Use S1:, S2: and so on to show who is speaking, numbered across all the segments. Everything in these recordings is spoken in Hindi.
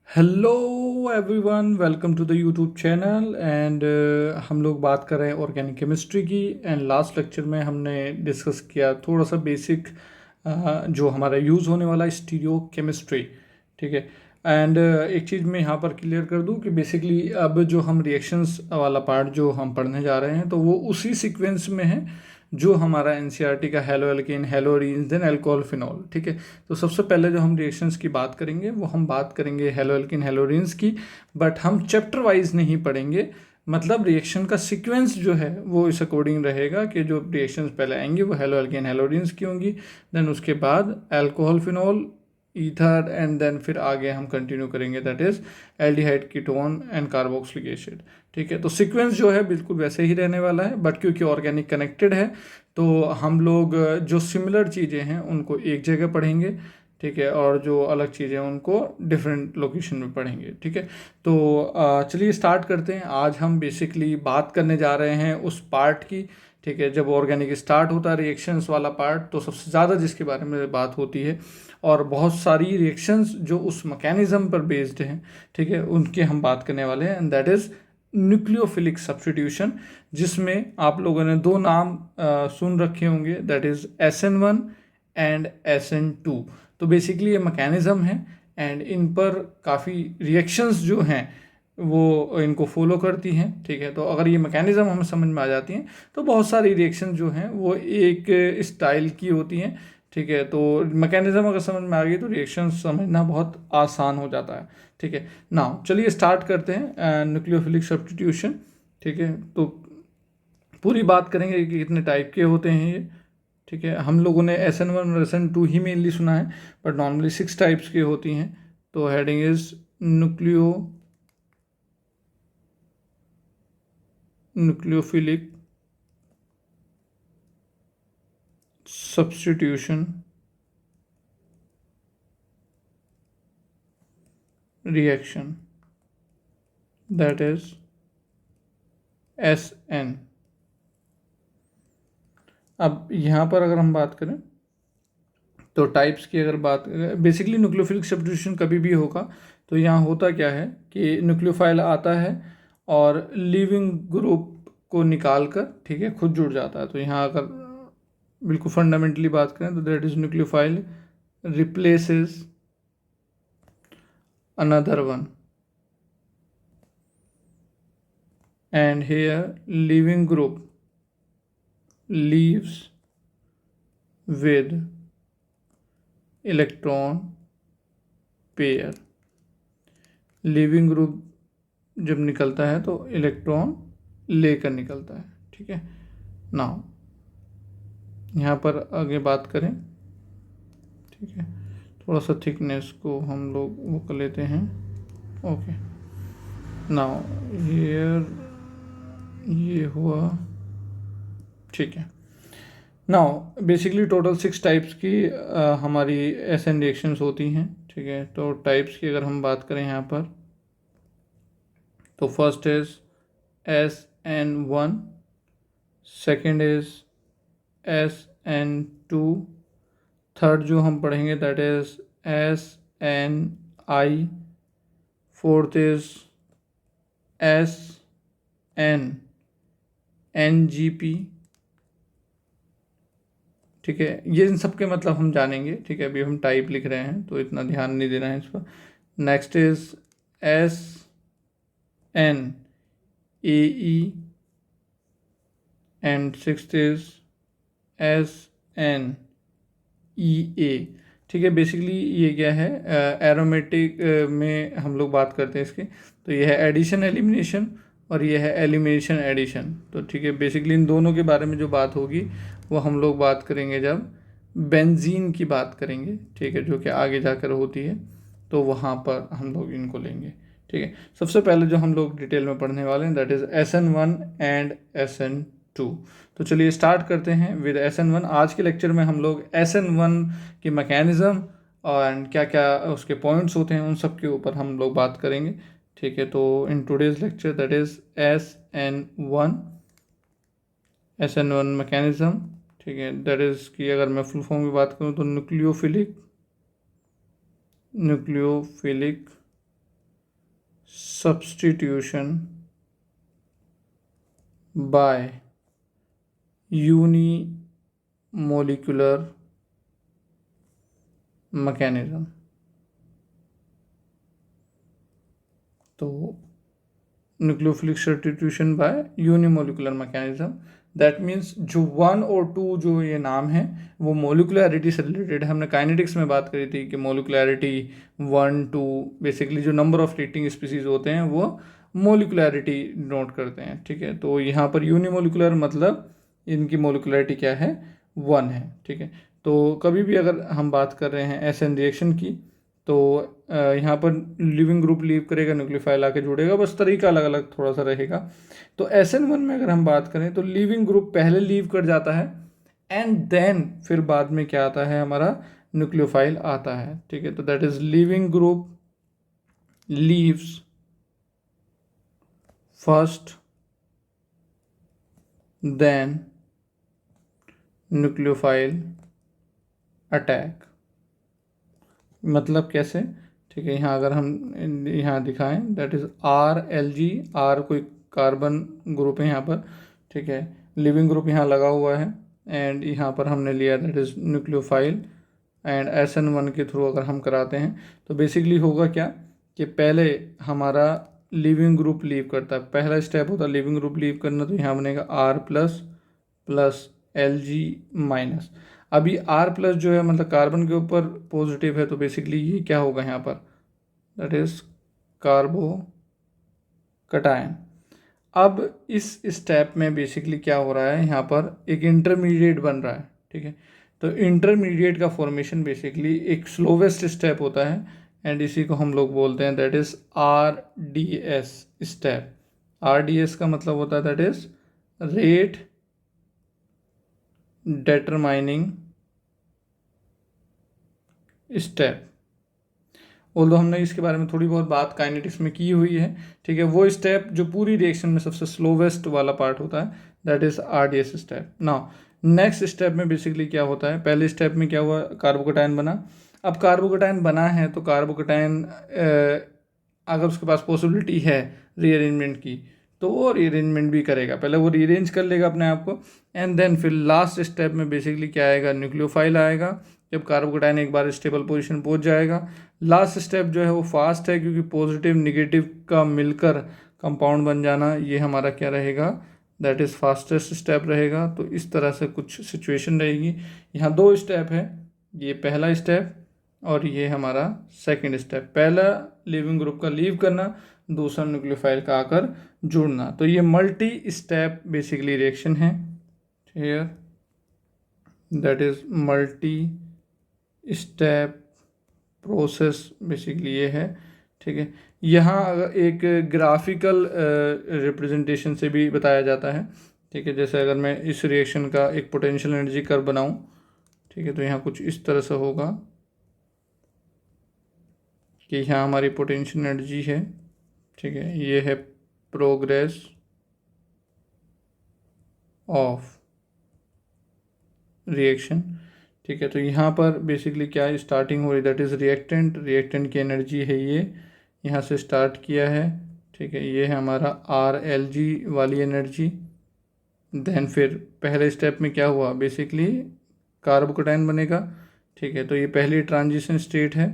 S1: Hello everyone, welcome to the YouTube channel. And हम लोग बात कर रहे हैं ऑर्गेनिक केमिस्ट्री की। एंड लास्ट लेक्चर में हमने डिस्कस किया थोड़ा सा बेसिक जो हमारा यूज़ होने वाला स्टीरियो केमिस्ट्री। ठीक है। एंड एक चीज़ मैं यहाँ पर क्लियर कर दूँ कि बेसिकली अब जो हम रिएक्शंस वाला पार्ट जो हम पढ़ने जा रहे हैं तो वो उसी सीक्वेंस में है जो हमारा एनसीईआरटी का halo alkane, halo arenes, then alcohol phenol. ठीक है। तो सबसे पहले जो हम रिएक्शंस की बात करेंगे वो हम बात करेंगे हेलो एल्केन, हेलो अरीन्स की। बट हम चैप्टर वाइज नहीं पढ़ेंगे, मतलब रिएक्शन का सीक्वेंस जो है वो इस अकॉर्डिंग रहेगा कि जो रिएक्शंस पहले आएंगी वो हेलो एल्केन, हेलो अरीन्स की होंगी। देन उसके बाद alcohol phenol, ether, and then फिर आगे हम कंटिन्यू करेंगे, that is aldehyde, ketone and carboxylic acid. ठीक है। तो सीक्वेंस जो है बिल्कुल वैसे ही रहने वाला है, बट क्योंकि ऑर्गेनिक कनेक्टेड है तो हम लोग जो सिमिलर चीज़ें हैं उनको एक जगह पढ़ेंगे। ठीक है। और जो अलग चीज़ें हैं उनको डिफरेंट लोकेशन में पढ़ेंगे। ठीक है। तो चलिए स्टार्ट करते हैं। आज हम बेसिकली बात करने जा रहे हैं उस पार्ट की। ठीक है। जब ऑर्गेनिक स्टार्ट होता है रिएक्शंस वाला पार्ट तो सबसे ज़्यादा जिसके बारे में बात होती है, और बहुत सारी रिएक्शंस जो उस मैकेनिज्म पर बेस्ड हैं, ठीक है, उनकी हम बात करने वाले हैं। And that is nucleophilic substitution, जिसमें आप लोगों ने दो नाम सुन रखे होंगे, that is SN1 and SN2। तो बेसिकली ये मैकेनिज्म है एंड इन पर काफ़ी रिएक्शंस जो हैं वो इनको फॉलो करती हैं। ठीक है। तो अगर ये मैकेनिज्म हमें समझ में आ जाती हैं तो बहुत सारी रिएक्शन जो हैं वो एक स्टाइल की होती हैं। ठीक है। तो मैकेनिज्म अगर समझ में आ गई तो रिएक्शन समझना बहुत आसान हो जाता है। ठीक है। नाउ चलिए स्टार्ट करते हैं न्यूक्लियोफिलिक सब्स्टिट्यूशन। ठीक है। तो पूरी बात करेंगे कि कितने टाइप के होते हैं ये। ठीक है। हम लोगों ने SN1 और SN2 ही मेनली सुना है, बट नॉर्मली 6 टाइप्स की होती हैं। तो heading is nucleophilic substitution reaction, that is SN। अब यहाँ पर अगर हम बात करें तो टाइप्स की अगर बात, बेसिकली न्यूक्लियोफिलिक सब्स्टिट्यूशन कभी भी होगा तो यहाँ होता क्या है कि न्यूक्लियोफाइल आता है और लिविंग ग्रुप को निकाल कर, ठीक है, खुद जुड़ जाता है। तो यहाँ अगर बिल्कुल फंडामेंटली बात करें तो that is nucleophile replaces another one, and here leaving group leaves with electron pair. Leaving group जब निकलता है तो इलेक्ट्रॉन लेकर निकलता है। ठीक है। नाउ यहाँ पर आगे बात करें, ठीक है, थोड़ा सा थिकनेस को हम लोग वो कर लेते हैं। ओके। नाउ हियर ये हुआ। ठीक है। नाउ बेसिकली टोटल 6 टाइप्स की हमारी SN रिएक्शंस होती हैं। ठीक है। तो टाइप्स की अगर हम बात करें यहाँ पर तो first is SN1, second is SN2, third जो हम पढ़ेंगे that is SNI, fourth is SNNGP। ठीक है। ये इन सब के मतलब हम जानेंगे। ठीक है। अभी हम टाइप लिख रहे हैं तो इतना ध्यान नहीं देना है इस पर। Next is SNAE and sixth is SNEA। ठीक है। बेसिकली ये क्या है, एरोमेटिक में हम लोग बात करते हैं इसकी। तो ये है एडिशन एलिमिनेशन और ये है एलिमिनेशन एडिशन। तो ठीक है, बेसिकली इन दोनों के बारे में जो बात होगी वो हम लोग बात करेंगे जब बेंजीन की बात करेंगे। ठीक है। जो कि आगे जाकर होती है तो वहाँ पर हम लोग इनको लेंगे। ठीक है। सबसे पहले जो हम लोग डिटेल में पढ़ने वाले हैं that is SN1 and SN2। तो चलिए स्टार्ट करते हैं विद SN1। आज के लेक्चर में हम लोग SN1 की मैकेनिज़्म और क्या क्या उसके पॉइंट्स होते हैं उन सब के ऊपर हम लोग बात करेंगे। ठीक है। तो in today's lecture that is SN1 mechanism. ठीक है। दैट इज़ कि अगर मैं फुल फॉर्म की बात करूँ तो nucleophilic substitution by unimolecular mechanism। तो nucleophilic substitution by unimolecular mechanism, that means जो 1 और 2 जो ये नाम है वो मोलिकुलैरिटी से रिलेटेड है। हमने काइनेटिक्स में बात करी थी कि मोलिकुलैरिटी 1 2 बेसिकली जो नंबर ऑफ रिएक्टिंग स्पीसीज होते हैं वो मोलिकुलैरिटी नोट करते हैं, ठीक है। तो यहाँ पर यूनिमोलिकुलर मतलब इनकी मोलिकुलैरिटी क्या है, 1 है, ठीक है। तो कभी भी अगर हम बात कर रहे हैं एसएन रिएक्शन की तो यहाँ पर लिविंग ग्रुप लीव करेगा, न्यूक्लियोफाइल आके जुड़ेगा, बस तरीका अलग अलग थोड़ा सा रहेगा। तो SN1 में अगर हम बात करें तो लिविंग ग्रुप पहले लीव कर जाता है एंड देन फिर बाद में क्या आता है, हमारा न्यूक्लियोफाइल आता है, ठीक है। तो that is leaving group leaves first then nucleophile attack. मतलब कैसे, ठीक है। यहाँ अगर हम यहाँ दिखाएं दैट इज़ RLG, R कोई कार्बन ग्रुप है यहाँ पर, ठीक है। लिविंग ग्रुप यहाँ लगा हुआ है एंड यहाँ पर हमने लिया that is nucleophile and SN1 के थ्रू अगर हम कराते हैं तो बेसिकली होगा क्या कि पहले हमारा लिविंग ग्रुप लीव करता है, पहला स्टेप होता है लिविंग ग्रुप लीव करना, तो यहाँ बनेगा R प्लस प्लस Lg-। अभी R प्लस जो है मतलब कार्बन के ऊपर पॉजिटिव है, तो बेसिकली ये क्या होगा यहाँ पर, दैट इज कार्बो कटायन। अब इस स्टेप में बेसिकली क्या हो रहा है, यहाँ पर एक इंटरमीडिएट बन रहा है, ठीक है। तो इंटरमीडिएट का फॉर्मेशन बेसिकली एक स्लोवेस्ट स्टेप होता है एंड इसी को हम लोग बोलते हैं that is RDS step. RDS का मतलब होता है that is rate determining step. Although हमने इसके बारे में थोड़ी बहुत बात काइनेटिक्स में की हुई है, ठीक है। वो स्टेप जो पूरी रिएक्शन में सबसे स्लोवेस्ट वाला पार्ट होता है that is RDS step. Now next step में बेसिकली क्या होता है, पहले स्टेप में क्या हुआ, कार्बोकटायन बना। अब कार्बोकटायन बना है तो कार्बोकटायन अगर उसके पास पॉसिबिलिटी है रीअरेंजमेंट की तो वो रीअरेंजमेंट भी करेगा, पहले वो रीअरेंज कर लेगा अपने आप को एंड देन फिर लास्ट स्टेप में बेसिकली क्या आएगा, न्यूक्लियोफाइल आएगा। जब कार्बोकटायन एक बार स्टेबल पोजीशन पहुंच जाएगा, लास्ट स्टेप जो है वो फास्ट है क्योंकि पॉजिटिव निगेटिव का मिलकर कंपाउंड बन जाना, ये हमारा क्या रहेगा, दैट इज़ फास्टेस्ट स्टेप रहेगा। तो इस तरह से कुछ सिचुएशन रहेगी। यहाँ 2 स्टेप है, ये पहला स्टेप और ये हमारा सेकंड स्टेप। पहला लिविंग ग्रुप का लीव करना, दूसरा न्यूक्लियोफाइल का आकर जुड़ना। तो ये मल्टी स्टेप बेसिकली रिएक्शन है here, that is multi step process basically ये है, ठीक है। यहाँ अगर एक ग्राफिकल रिप्रेजेंटेशन से भी बताया जाता है, ठीक है। जैसे अगर मैं इस रिएक्शन का एक पोटेंशियल एनर्जी कर्व बनाऊं, ठीक है, तो यहाँ कुछ इस तरह से होगा कि यहाँ हमारी पोटेंशियल एनर्जी है, ठीक है। ये है प्रोग्रेस ऑफ रिएक्शन, ठीक है। तो यहाँ पर बेसिकली क्या स्टार्टिंग हो रही, दैट इज़ रिएक्टेंट, रिएक्टेंट की एनर्जी है ये, यहाँ से स्टार्ट किया है, ठीक है। ये है हमारा RLG वाली एनर्जी। देन फिर पहले स्टेप में क्या हुआ, बेसिकली कार्बोकटायन बनेगा, ठीक है। तो ये पहली ट्रांजिशन स्टेट है,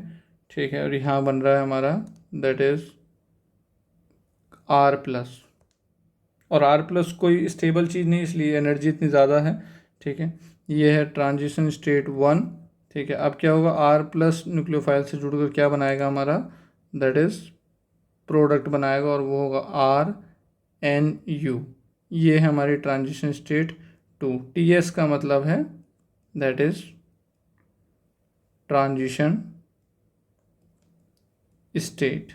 S1: ठीक है। और यहाँ बन रहा है हमारा दैट इज़ R प्लस, और R प्लस कोई स्टेबल चीज़ नहीं इसलिए एनर्जी इतनी ज़्यादा है, ठीक है। ये है ट्रांजिशन स्टेट 1, ठीक है। अब क्या होगा, R प्लस न्यूक्लियोफाइल से जुड़कर क्या बनाएगा हमारा, दैट इज़ प्रोडक्ट बनाएगा और वो होगा RNU। ये है हमारी ट्रांजिशन स्टेट 2। TS का मतलब है दैट इज़ ट्रांजिशन स्टेट।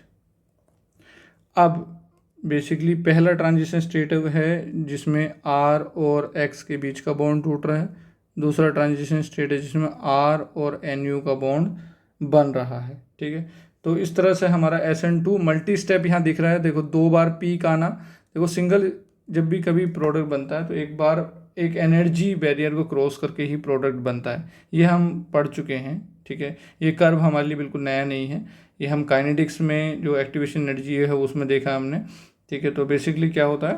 S1: अब बेसिकली पहला ट्रांजिशन स्टेट है जिसमें R और X के बीच का बॉन्ड टूट रहा है, दूसरा ट्रांजिशन स्टेट है जिसमें R और NU का बॉन्ड बन रहा है, ठीक है। तो इस तरह से हमारा SN2 मल्टी स्टेप यहाँ दिख रहा है। देखो 2 बार पीक आना, देखो सिंगल जब भी कभी प्रोडक्ट बनता है तो एक बार एक एनर्जी बैरियर को क्रॉस करके ही प्रोडक्ट बनता है, ये हम पढ़ चुके हैं, ठीक है। ये कर्व हमारे लिए बिल्कुल नया नहीं है। ये हम काइनेटिक्स में जो एक्टिवेशन एनर्जी है उसमें देखा हमने, ठीक है। तो बेसिकली क्या होता है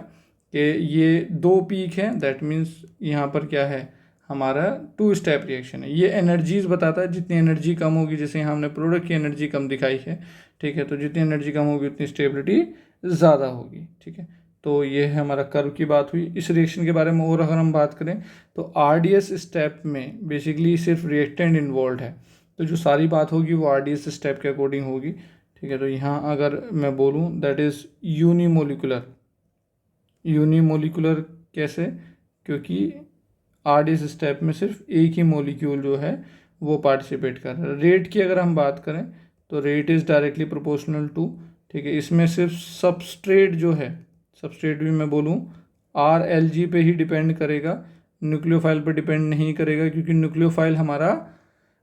S1: कि ये दो पीक हैं, दैट मीन्स यहाँ पर क्या है हमारा टू स्टेप रिएक्शन है। ये एनर्जीज बताता है, जितनी एनर्जी कम होगी, जैसे यहाँ हमने प्रोडक्ट की एनर्जी कम दिखाई है, ठीक है, तो जितनी एनर्जी कम होगी उतनी स्टेबिलिटी ज़्यादा होगी, ठीक है। तो ये है हमारा कर्व की बात हुई। इस रिएक्शन के बारे में और अगर हम बात करें तो आरडीएस स्टेप में बेसिकली सिर्फ रिएक्टेंट इन्वॉल्व है, तो जो सारी बात होगी वो आरडीएस स्टेप के अकॉर्डिंग होगी, ठीक है। तो यहाँ अगर मैं बोलूँ दैट इज़ यूनिमोलिकुलर। यूनिमोलिकुलर कैसे? क्योंकि आरडीएस स्टेप में सिर्फ एक ही मोलिक्यूल जो है वो पार्टिसिपेट कर रहा है। रेट की अगर हम बात करें तो rate is directly proportional to, ठीक है, इसमें सिर्फ सबस्ट्रेट जो है, सबस्ट्रेट भी मैं बोलूँ आर एल जी पे ही डिपेंड करेगा, न्यूक्लियोफाइल पे डिपेंड नहीं करेगा, क्योंकि न्यूक्लियोफाइल हमारा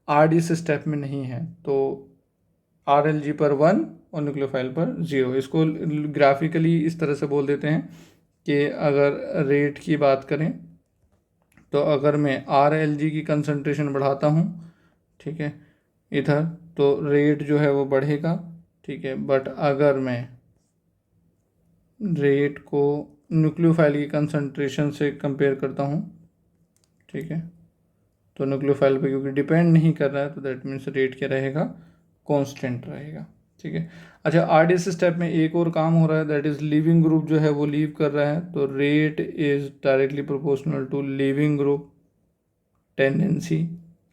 S1: आरडीएस स्टेप में नहीं है। तो आर एल जी पर 1 और न्यूक्लियोफाइल पर 0। इसको ग्राफिकली इस तरह से बोल देते हैं कि अगर रेट की बात करें तो अगर मैं आर एल जी की कंसंट्रेशन बढ़ाता हूँ, ठीक है, इधर, तो रेट जो है वो बढ़ेगा, ठीक है। बट अगर मैं रेट को न्यूक्लियोफाइल की कंसंट्रेशन से कंपेयर करता हूँ, ठीक है, तो न्यूक्लियोफाइल पे क्योंकि डिपेंड नहीं कर रहा है तो दैट मीन्स रेट क्या रहेगा, कांस्टेंट रहेगा, ठीक है। अच्छा, आरडीएस स्टेप में एक और काम हो रहा है, दैट इज़ लीविंग ग्रुप जो है वो लीव कर रहा है, तो rate is directly proportional to leaving group tendency.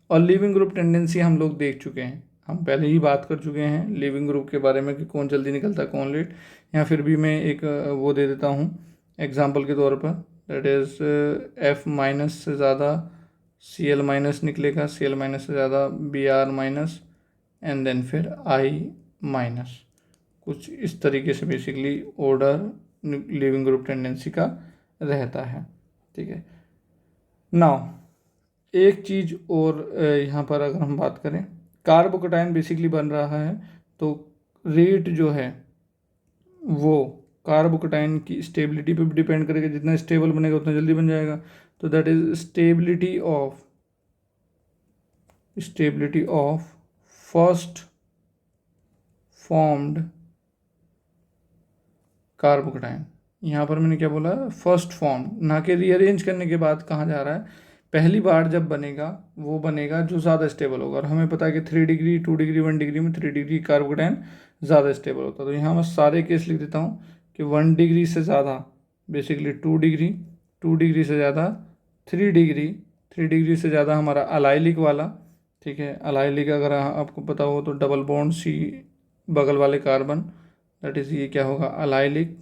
S1: और लिविंग ग्रुप टेंडेंसी हम लोग देख चुके हैं, हम पहले ही बात कर चुके हैं लिविंग ग्रुप के बारे में कि कौन जल्दी निकलता है कौन लेट। या फिर भी मैं एक वो दे देता हूँ एग्जांपल के तौर पर, दैट इज़ एफ माइनस से ज़्यादा सी एल माइनस निकलेगा, सी एल माइनस से ज़्यादा B R minus, and then फिर आई माइनस। कुछ इस तरीके से basically order leaving group tendency का रहता है, ठीक है। नाउ एक चीज़ और यहाँ पर अगर हम बात करें, कार्बोकेटायन बेसिकली बन रहा है, तो रेट जो है वो कार्बोकेटायन की स्टेबिलिटी पे भी डिपेंड करेगा, जितना स्टेबल बनेगा उतना जल्दी बन जाएगा। तो that is stability of first formed carbocation. यहाँ पर मैंने क्या बोला, फर्स्ट फॉर्म, ना कि रीअरेंज करने के बाद कहाँ जा रहा है, पहली बार जब बनेगा वो बनेगा जो ज़्यादा स्टेबल होगा। और हमें पता है कि 3 डिग्री 2 डिग्री 1 डिग्री में 3 डिग्री कार्बोकेटायन ज़्यादा स्टेबल होता है। तो यहाँ मैं सारे केस लिख देता हूँ कि 1 डिग्री से ज़्यादा बेसिकली 2 डिग्री, 2 डिग्री से ज़्यादा 3 डिग्री, 3 डिग्री से ज़्यादा हमारा अलाइलिक वाला, ठीक है। अलाइलिक अगर आपको पता हो तो डबल बॉन्ड सी बगल वाले कार्बन, दैट इज़ ये क्या होगा, अलाइलिक,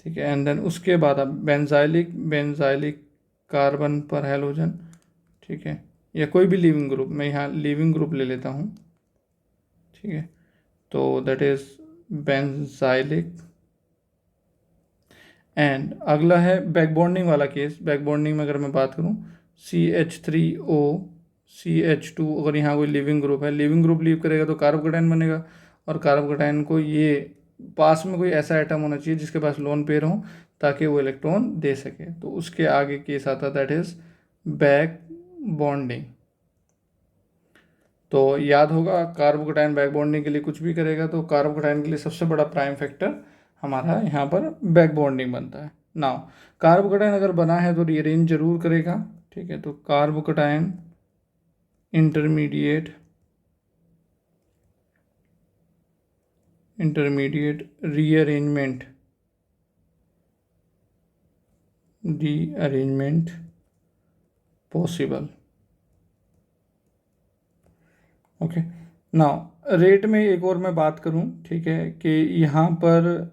S1: ठीक है। एंड देन उसके बाद अब बेंजाइलिक कार्बन पर हैलोजन, ठीक है, या कोई भी लिविंग ग्रुप, मैं यहाँ लिविंग ग्रुप ले लेता हूँ, ठीक है। तो दैट इज बेंजाइलिक। एंड अगला है बैक बॉन्डिंग वाला केस। बैक बॉन्डिंग में अगर मैं बात करूँ CH3O CH2, अगर यहाँ कोई लिविंग ग्रुप है, लिविंग ग्रुप लीव करेगा तो कार्बोकेटायन बनेगा, और कार्बोकेटायन को ये पास में कोई ऐसा एटम होना चाहिए जिसके पास लोन पेयर हो ताकि वो इलेक्ट्रॉन दे सके, तो उसके आगे केस आता दैट इज बैक बॉन्डिंग। तो याद होगा कार्बोकेटायन बैक बॉन्डिंग के लिए कुछ भी करेगा, तो कार्बोकेटायन के लिए सबसे बड़ा प्राइम फैक्टर हमारा यहाँ पर बैक बॉन्डिंग बनता है। नाउ कार्बोकेटायन अगर बना है तो रीअरेंज जरूर करेगा, ठीक है। तो carbocation intermediate rearrangement possible, okay. Now rate में एक और मैं बात करूं, ठीक है, कि यहाँ पर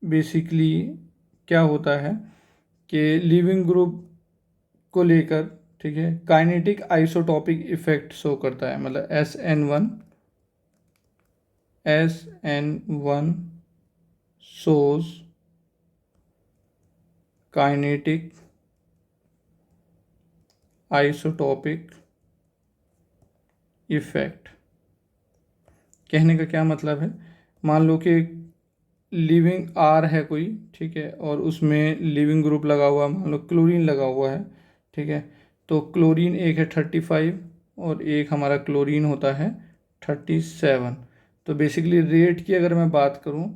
S1: बेसिकली क्या होता है कि लिविंग ग्रुप को लेकर, ठीक है, काइनेटिक आइसोटॉपिक इफेक्ट शो करता है, मतलब SN1 shows kinetic isotopic effect. कहने का क्या मतलब है, मान लो कि लिविंग आर है कोई, ठीक है, और उसमें लिविंग ग्रुप लगा हुआ, मान लो क्लोरीन लगा हुआ है, ठीक है। तो क्लोरीन एक है 35 और एक हमारा क्लोरीन होता है 37। तो बेसिकली रेट की अगर मैं बात करूँ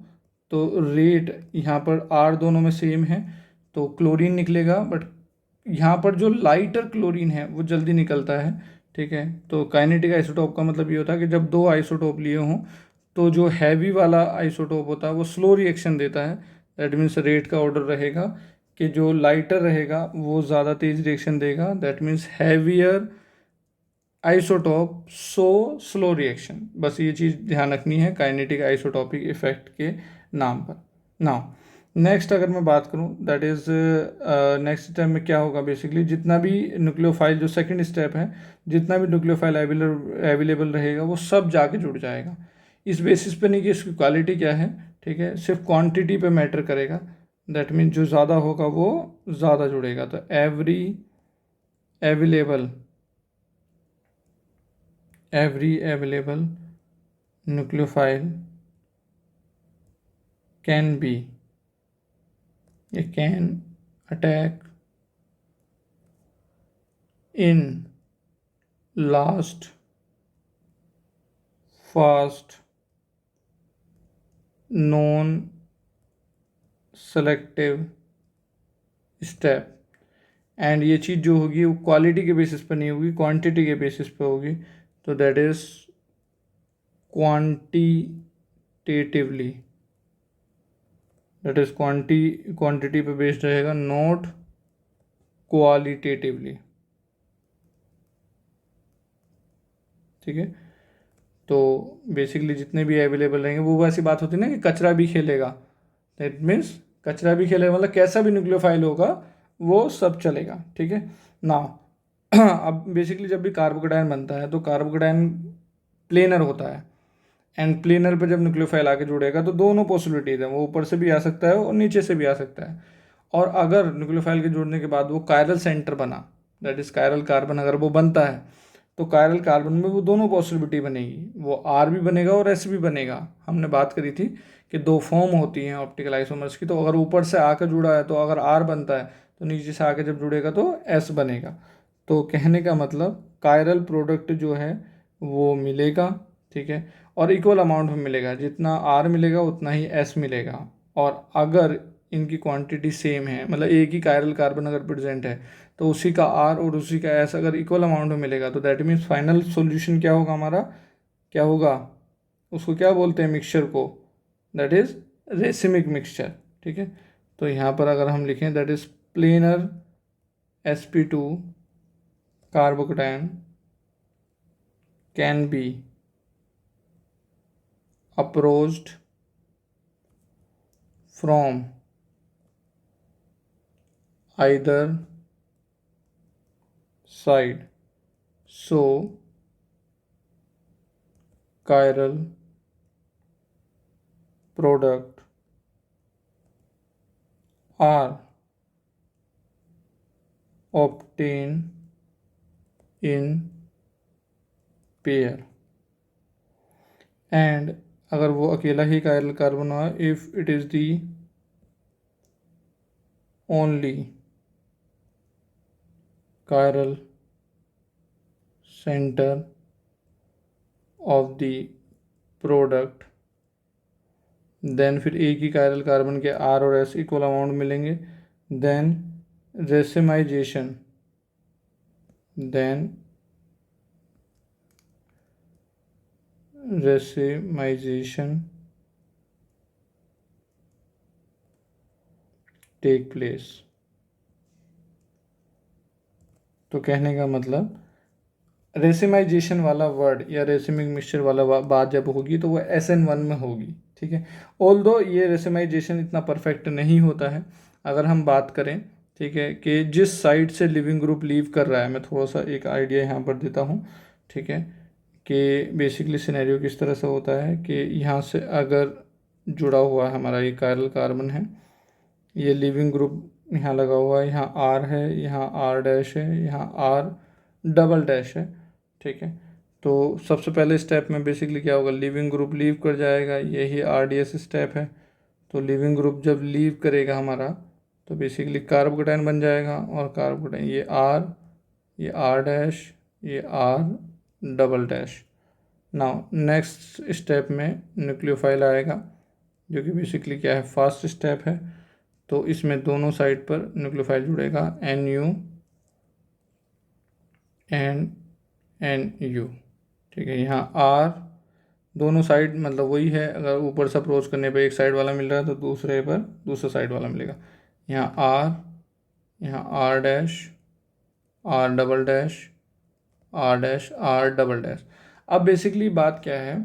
S1: तो रेट यहाँ पर R दोनों में सेम है तो क्लोरीन निकलेगा, बट यहाँ पर जो लाइटर क्लोरीन है वो जल्दी निकलता है। ठीक है, तो काइनेटिक आइसोटोप का मतलब ये होता है कि जब दो आइसोटोप लिए हों तो जो हैवी वाला आइसोटोप होता है वो स्लो रिएक्शन देता है। दैट मीन्स रेट का ऑर्डर रहेगा कि जो लाइटर रहेगा वो ज़्यादा तेज रिएक्शन देगा। That means heavier isotope so slow reaction. बस ये चीज़ ध्यान रखनी है काइनेटिक आइसोटोपिक इफेक्ट के नाम पर। नाउ नेक्स्ट अगर मैं बात करूं दैट इज़ नेक्स्ट स्टेप में क्या होगा, बेसिकली जितना भी न्यूक्लियोफाइल, जो सेकंड स्टेप है, जितना भी न्यूक्लियोफाइल अवेलेबल रहेगा वो सब जाके जुड़ जाएगा। इस बेसिस पे नहीं कि इसकी क्वालिटी क्या है, ठीक है, सिर्फ क्वांटिटी पे मैटर करेगा। दैट मीन्स जो ज़्यादा होगा वो ज़्यादा जुड़ेगा। तो every available nucleophile can attack in last fast non selective step। And ये चीज़ जो होगी वो क्वालिटी के बेसिस पर नहीं होगी, क्वांटिटी के बेसिस पर होगी। तो that is quantitatively, that is quantity पे बेस्ड रहेगा, नॉट क्वालिटेटिवली। ठीक है, तो बेसिकली जितने भी अवेलेबल रहेंगे, वो ऐसी बात होती है ना कि कचरा भी खेलेगा। दैट मीन्स कचरा भी खेलेगा मतलब कैसा भी न्यूक्लियोफाइल होगा वो सब चलेगा। ठीक है ना। अब बेसिकली जब भी कार्बोकेटायन बनता है तो कार्बोकेटायन प्लेनर होता है, एंड प्लेनर पे जब न्यूक्लियोफाइल आके जुड़ेगा तो दोनों पॉसिबिलिटीज हैं, वो ऊपर से भी आ सकता है और नीचे से भी आ सकता है। और अगर न्यूक्लियोफाइल के जुड़ने के बाद वो कायरल सेंटर बना, दैट इज कायरल कार्बन अगर वो बनता है, तो कायरल कार्बन में वो दोनों पॉसिबिलिटी बनेगी, वो आर भी बनेगा और एस भी बनेगा। हमने बात करी थी कि दो फॉर्म होती हैं ऑप्टिकल आइसोमर्स की, तो अगर ऊपर से आकर जुड़ा है तो अगर आर बनता है, तो नीचे से आके जब जुड़ेगा तो एस बनेगा। तो कहने का मतलब कायरल प्रोडक्ट जो है वो मिलेगा। ठीक है, और इक्वल अमाउंट में मिलेगा, जितना आर मिलेगा उतना ही एस मिलेगा। और अगर इनकी क्वांटिटी सेम है, मतलब एक ही कायरल कार्बन अगर प्रेजेंट है, तो उसी का आर और उसी का एस अगर इक्वल अमाउंट में मिलेगा, तो दैट मीन्स फाइनल सॉल्यूशन क्या होगा हमारा, क्या होगा, उसको क्या बोलते हैं मिक्सचर को, दैट इज रेसिमिक मिक्सचर। ठीक है, तो यहाँ पर अगर हम लिखें that is planar sp2 carbocation can be approached from either side, so chiral product are obtained in pair। And अगर वो अकेला ही कायरल कार्बन हुआ, if it is the only chiral centre of the product, then फिर एक ही कायरल कार्बन के आर और एस इक्वल अमाउंट मिलेंगे। Then racemisation, then racemisation take place. तो कहने का मतलब रेसिमाइजेशन वाला वर्ड या रेसिमिक मिक्सचर वाला बात जब होगी तो वो SN1 में होगी। ठीक है, ऑल्दो ये रेसिमाइजेशन इतना परफेक्ट नहीं होता है। अगर हम बात करें, ठीक है, कि जिस साइड से लिविंग ग्रुप लीव कर रहा है, मैं थोड़ा सा एक आइडिया यहाँ पर देता हूँ। ठीक है, कि बेसिकली सिनेरियो किस तरह से होता है कि यहाँ से अगर जुड़ा हुआ है हमारा ये कायरल कार्बन है, ये लिविंग ग्रुप यहाँ लगा हुआ है, यहाँ आर है, यहाँ आर डैश है, यहाँ आर डबल डैश है। ठीक है, तो सबसे पहले स्टेप में बेसिकली क्या होगा, लिविंग ग्रुप लीव कर जाएगा, यही RDS स्टेप है। तो लिविंग ग्रुप जब लीव करेगा हमारा, तो बेसिकली कार्बोकेटायन बन जाएगा, और कार्बोकेटायन ये आर डैश, ये R double dash. Now next step में न्यूक्लियोफाइल आएगा, जो कि बेसिकली क्या है, फास्ट स्टेप है। तो इसमें दोनों साइड पर न्यूक्लियोफाइल जुड़ेगा, NU एंड NU। ठीक है, यहाँ R दोनों साइड मतलब वही है, अगर ऊपर से अप्रोच करने पे एक साइड वाला मिल रहा है तो दूसरे पर दूसरा साइड वाला मिलेगा। यहाँ R, यहाँ R dash, R double dash, R dash, R double dash. अब बेसिकली बात क्या है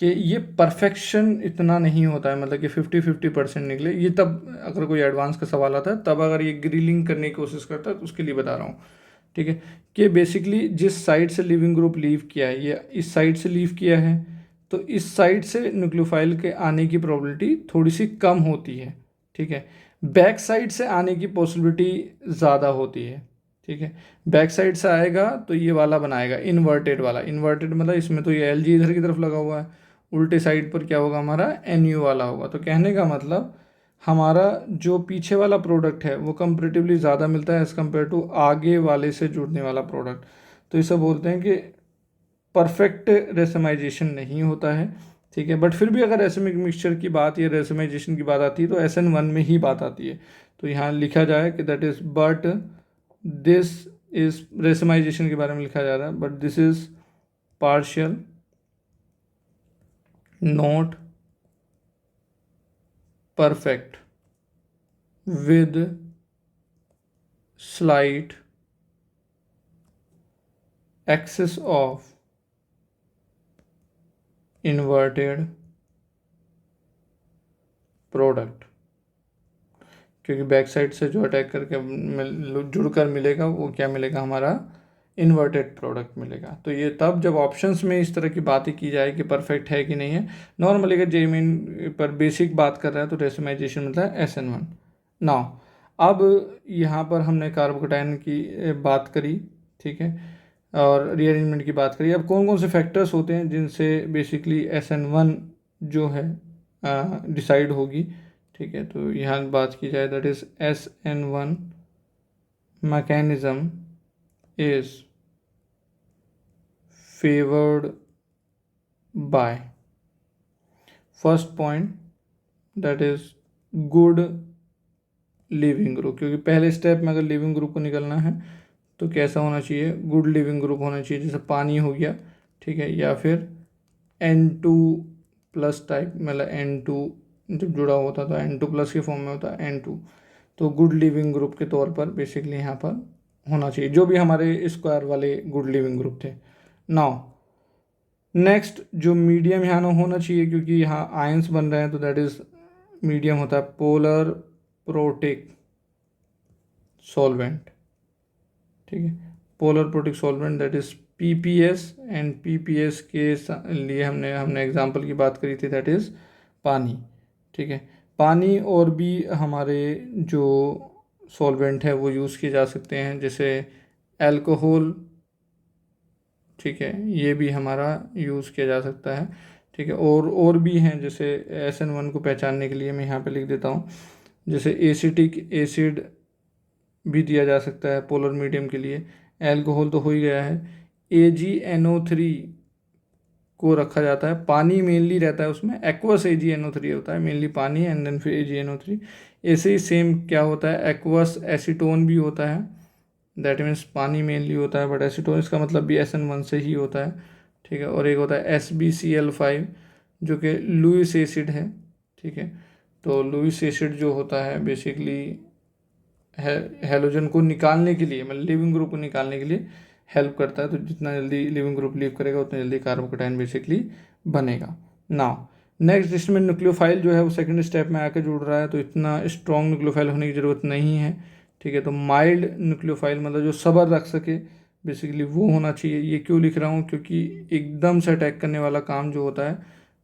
S1: कि ये परफेक्शन इतना नहीं होता है, मतलब कि 50-50% निकले ये तब अगर कोई एडवांस का सवाल आता है, तब अगर ये ग्रिलिंग करने की कोशिश करता है तो उसके लिए बता रहा हूँ। ठीक है, कि बेसिकली जिस साइड से लिविंग ग्रुप लीव किया है, ये इस साइड से लीव किया है, तो इस साइड से न्यूक्लियोफाइल के आने की प्रोबेबिलिटी थोड़ी सी कम होती है। ठीक है, बैक साइड से आने की पॉसिबिलिटी ज़्यादा होती है। ठीक है, बैक साइड से आएगा तो ये वाला बनाएगा इन्वर्टेड वाला, इन्वर्टेड मतलब इसमें तो ये LG इधर की तरफ लगा हुआ है, उल्टे साइड पर क्या होगा, हमारा NU वाला होगा। तो कहने का मतलब हमारा जो पीछे वाला प्रोडक्ट है वो कंपेरेटिवली ज़्यादा मिलता है एज़ कम्पेयर टू आगे वाले से जुड़ने वाला प्रोडक्ट। तो इसे बोलते हैं कि परफेक्ट रेसमाइजेशन नहीं होता है। ठीक है, बट फिर भी अगर रेसमिक मिक्सचर की बात या रेसमाइजेशन की बात आती है तो SN1 में ही बात आती है। तो यहाँ लिखा जाए कि that is but this is racemisation के बारे में लिखा जा रहा है, but this is partial not perfect with slight excess of inverted product, क्योंकि बैक साइड से जो अटैक करके जुड़कर मिलेगा वो क्या मिलेगा, हमारा इन्वर्टेड प्रोडक्ट मिलेगा। तो ये तब जब ऑप्शंस में इस तरह की बातें की जाए कि परफेक्ट है कि नहीं है। नॉर्मली अगर जेईई पर बेसिक बात कर रहा है तो रेसमाइजेशन मिलता है SN1। नाउ अब यहाँ पर हमने कार्बोकेटायन की बात करी, ठीक है, और रीअरेंजमेंट की बात करी। अब कौन कौन से फैक्टर्स होते हैं जिनसे बेसिकली SN1 जो है डिसाइड होगी। ठीक है, तो यहाँ बात की जाए that is SN1 mechanism is favoured by first point that is good leaving group, क्योंकि पहले स्टेप में अगर लिविंग ग्रुप को निकलना है तो कैसा होना चाहिए, गुड लिविंग ग्रुप होना चाहिए, जैसे पानी हो गया। ठीक है, या फिर N2+ टाइप, मतलब N2 जब जुड़ा होता तो N2+ के फॉर्म में होता है N2। तो गुड लिविंग ग्रुप के तौर पर बेसिकली यहाँ पर होना चाहिए, जो भी हमारे स्क्वायर वाले गुड लिविंग ग्रुप थे। नाउ नेक्स्ट जो मीडियम यहाँ होना चाहिए, क्योंकि यहाँ आयंस बन रहे हैं, तो दैट इज़ मीडियम होता है पोलर प्रोटिक सॉल्वेंट। ठीक है, polar protic solvent that is PPS, and PPS के लिए हमने एग्जांपल की बात करी थी, दैट इज़ पानी। ठीक है, पानी और भी हमारे जो सॉल्वेंट है वो यूज़ किए जा सकते हैं, जैसे अल्कोहल। ठीक है, ये भी हमारा यूज़ किया जा सकता है। ठीक है, और भी हैं, जैसे SN1 को पहचानने के लिए मैं यहाँ पे लिख देता हूँ, जैसे एसिटिक एसिड भी दिया जा सकता है पोलर मीडियम के लिए। अल्कोहल तो हो ही गया है। AgNO3 को रखा जाता है, पानी मेनली रहता है उसमें, एक्वस AgNO3 होता है मेनली पानी, एंड देन फिर AgNO3। ऐसे ही सेम क्या होता है, एक्वस एसीटोन भी होता है, दैट मीन्स पानी मेनली होता है, बट एसीटोन इसका मतलब भी SN1 से ही होता है। ठीक है, और एक होता है SbCl5 जो कि लुईस एसिड है। ठीक है, तो लुईस एसिड जो होता है बेसिकली हेलोजन को निकालने के लिए, मतलब लिविंग ग्रुप को निकालने के लिए हेल्प करता है। तो जितना जल्दी लिविंग ग्रुप लीव करेगा उतना जल्दी कार्बोकेटायन बेसिकली बनेगा। नाउ नेक्स्ट इसमें न्यूक्लियोफाइल जो है वो सेकंड स्टेप में आकर जुड़ रहा है, तो इतना स्ट्रॉन्ग न्यूक्लियोफाइल होने की ज़रूरत नहीं है। ठीक है, तो माइल्ड न्यूक्लियोफाइल मतलब जो सब्र रख सके बेसिकली वो होना चाहिए। ये क्यों लिख रहा हूँ, क्योंकि एकदम से अटैक करने वाला काम जो होता है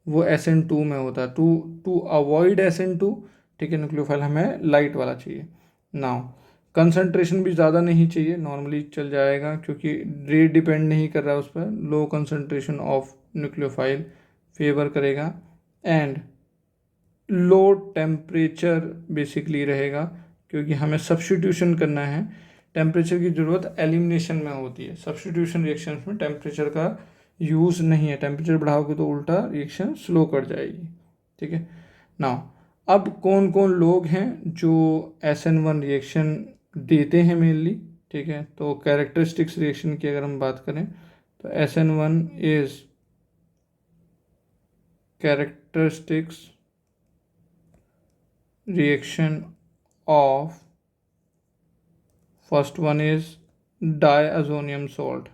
S1: वो SN2 में होता है। टू अवॉइड SN2, ठीक है, न्यूक्लियोफाइल हमें लाइट वाला चाहिए। नाउ कंसंट्रेशन भी ज़्यादा नहीं चाहिए, नॉर्मली चल जाएगा, क्योंकि रेट डिपेंड नहीं कर रहा है उस पर। Low concentration of nucleophile favour करेगा, एंड लो टेम्परेचर बेसिकली रहेगा, क्योंकि हमें सब्स्टिट्यूशन करना है। टेम्परेचर की ज़रूरत एलिमिनेशन में होती है, सब्स्टिट्यूशन रिएक्शन में टेम्परेचर का यूज़ नहीं है। टेम्परेचर बढ़ाओगे तो उल्टा रिएक्शन स्लो कर जाएगी, ठीक है। नाउ अब कौन कौन लोग हैं जो SN1 रिएक्शन देते हैं मेनली, ठीक है। तो कैरेक्टरिस्टिक्स रिएक्शन की अगर हम बात करें तो SN1 is characteristics reaction of first one is diazonium salt.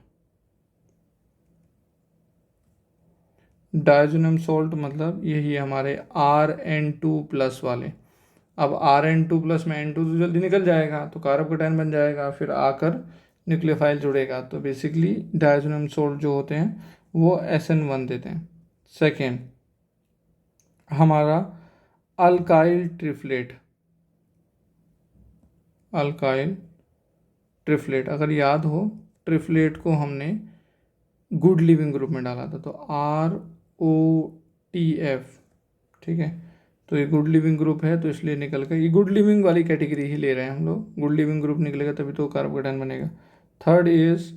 S1: Diazonium salt मतलब यही हमारे Rn2+ वाले। अब Rn2+ में N2 तो जल्दी निकल जाएगा तो कार्बोकेटायन बन जाएगा, फिर आकर न्यूक्लियोफाइल जुड़ेगा। तो बेसिकली डायazonium सॉल्ट जो होते हैं वो SN1 देते हैं। सेकेंड हमारा अल्काइल ट्रिफ्लेट। अल्काइल ट्रिफ्लेट अगर याद हो, ट्रिफ्लेट को हमने गुड लिविंग ग्रुप में डाला था, तो ROTF, ठीक है। तो ये गुड लिविंग ग्रुप है तो इसलिए निकल कर ये गुड लिविंग वाली कैटेगरी ही ले रहे हैं हम लोग। गुड लिविंग ग्रुप निकलेगा तभी तो कार्बोकेटायन बनेगा। Third is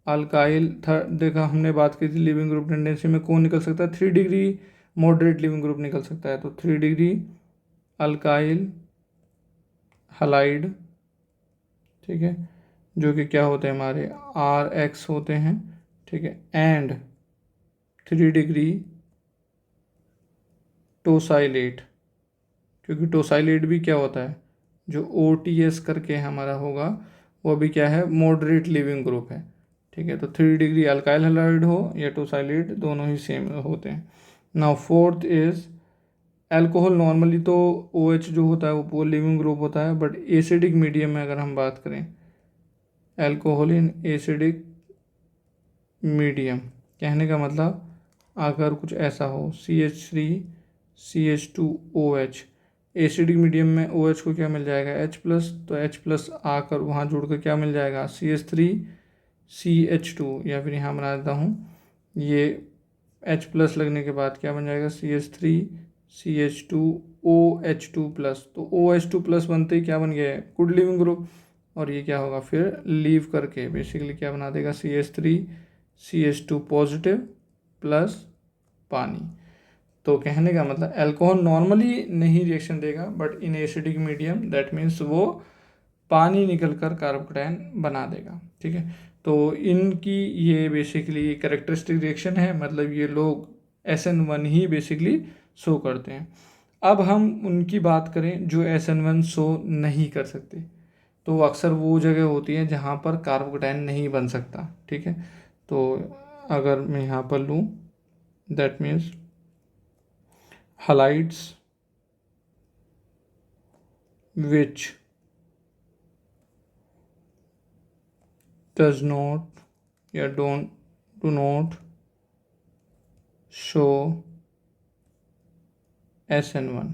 S1: alkyl. थर्ड देखा हमने बात की थी लिविंग ग्रुप टेंडेंसी में कौन निकल सकता है, 3 डिग्री मॉडरेट लिविंग ग्रुप निकल सकता है। तो 3 डिग्री अल्काइल हलाइड, ठीक है, जो कि क्या होते हैं हमारे RX होते हैं, ठीक है। एंड 3 डिग्री टोसाइलेट, क्योंकि टोसाइलेट भी क्या होता है जो OTS करके हमारा होगा वो भी क्या है मॉडरेट लिविंग ग्रुप है, ठीक है। तो 3 डिग्री अल्काइल हैलाइड हो या टोसाइलेट दोनों ही सेम होते हैं। Now fourth is alcohol. Normally तो OH जो होता है वो लिविंग ग्रुप होता है, बट एसिडिक मीडियम में अगर हम बात करें अल्कोहल इन एसिडिक मीडियम, कहने का मतलब अगर कुछ ऐसा हो CH3CH2OH, एसिडिक मीडियम में OH को क्या मिल जाएगा H+, तो H+ आकर वहाँ जुड़कर क्या मिल जाएगा CH3CH2, या फिर यहाँ बना देता हूँ ये H+ लगने के बाद क्या बन जाएगा CH3CH2OH2+, तो OH2+ बनते ही क्या बन गया है गुड लिविंग ग्रुप, और ये क्या होगा फिर लीव करके बेसिकली क्या बना देगा CH3CH2 पॉजिटिव प्लस पानी। तो कहने का मतलब अल्कोहल नॉर्मली नहीं रिएक्शन देगा, but in acidic medium that means वो पानी निकल कर कार्बोकेटायन बना देगा, ठीक है। तो इनकी ये बेसिकली कैरेक्टरिस्टिक रिएक्शन है, मतलब ये लोग SN1 ही बेसिकली शो करते हैं। अब हम उनकी बात करें जो SN1 शो नहीं कर सकते, तो अक्सर वो जगह होती है जहाँ पर कार्बोकेटायन नहीं बन सकता, ठीक है। तो अगर मैं यहाँ पर लूँ that means halides which does not या do not show SN1,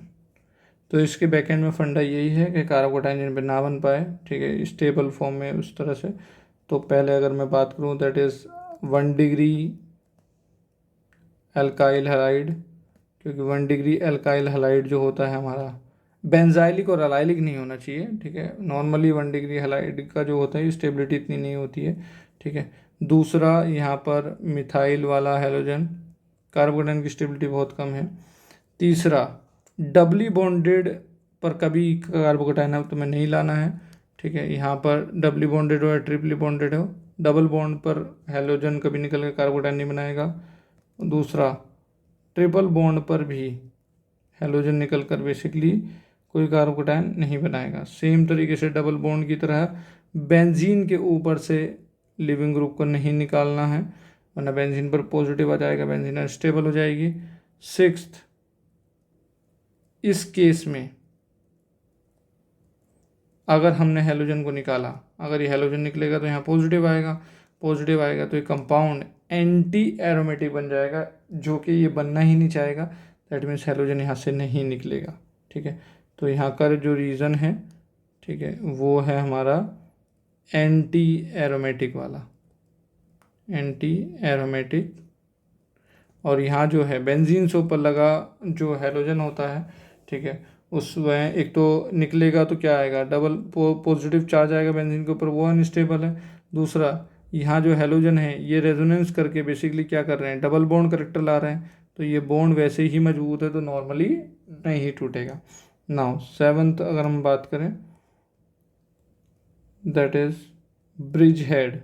S1: तो इसके बैकएंड में फंडा यही है कि कार्बोकेटायन जिन पर ना बन पाए, ठीक है, स्टेबल फॉर्म में उस तरह से। तो पहले अगर मैं बात करूँ that is 1 degree alkyl halide, क्योंकि 1 डिग्री अल्काइल हैलाइड जो होता है हमारा बेंजाइलिक और अलाइलिक नहीं होना चाहिए, ठीक है। नॉर्मली 1 डिग्री हैलाइड का जो होता है स्टेबिलिटी इतनी नहीं होती है, ठीक है। दूसरा यहाँ पर मिथाइल वाला हैलोजन, कार्बोकेटायन की स्टेबिलिटी बहुत कम है। तीसरा डबली बॉन्डेड पर कभी कार्बोकेटायन तो में नहीं लाना है, ठीक है। यहाँ पर डबली बॉन्डेड हो या ट्रिपली बॉन्डेड हो, डबल बॉन्ड पर हैलोजन कभी निकल कर कार्बोकेटायन नहीं बनाएगा। दूसरा ट्रिपल बॉन्ड पर भी हैलोजन निकल कर बेसिकली कोई कार्बोकेटायन नहीं बनाएगा। सेम तरीके से डबल बॉन्ड की तरह बेंजीन के ऊपर से लिविंग ग्रुप को नहीं निकालना है, वरना बेंजीन पर पॉजिटिव आ जाएगा, बेंजीन अनस्टेबल हो जाएगी। सिक्स्थ, इस केस में अगर हमने हैलोजन को निकाला, अगर ये हैलोजन निकलेगा तो यहाँ पॉजिटिव आएगा, पॉजिटिव आएगा तो ये कंपाउंड एंटी एरोमेटिक बन जाएगा, जो कि ये बनना ही नहीं चाहेगा। दैट मीन्स हैलोजन यहाँ से नहीं निकलेगा, ठीक है। तो यहाँ का जो रीज़न है, ठीक है, वो है हमारा एंटी एरोमेटिक वाला, एंटी एरोमेटिक। और यहाँ जो है बेंजीन से ऊपर लगा जो हैलोजन होता है, ठीक है, उसमें एक तो निकलेगा तो क्या आएगा डबल पॉजिटिव चार्ज आएगा बेंजीन के ऊपर, वो अनस्टेबल है। दूसरा यहाँ जो हैलोजन है ये रेजोनेंस करके बेसिकली क्या कर रहे हैं, डबल बॉन्ड करेक्टर ला रहे हैं, तो ये बॉन्ड वैसे ही मजबूत है तो नॉर्मली नहीं टूटेगा। नाउ सेवन्थ अगर हम बात करें, दैट इज ब्रिज हेड।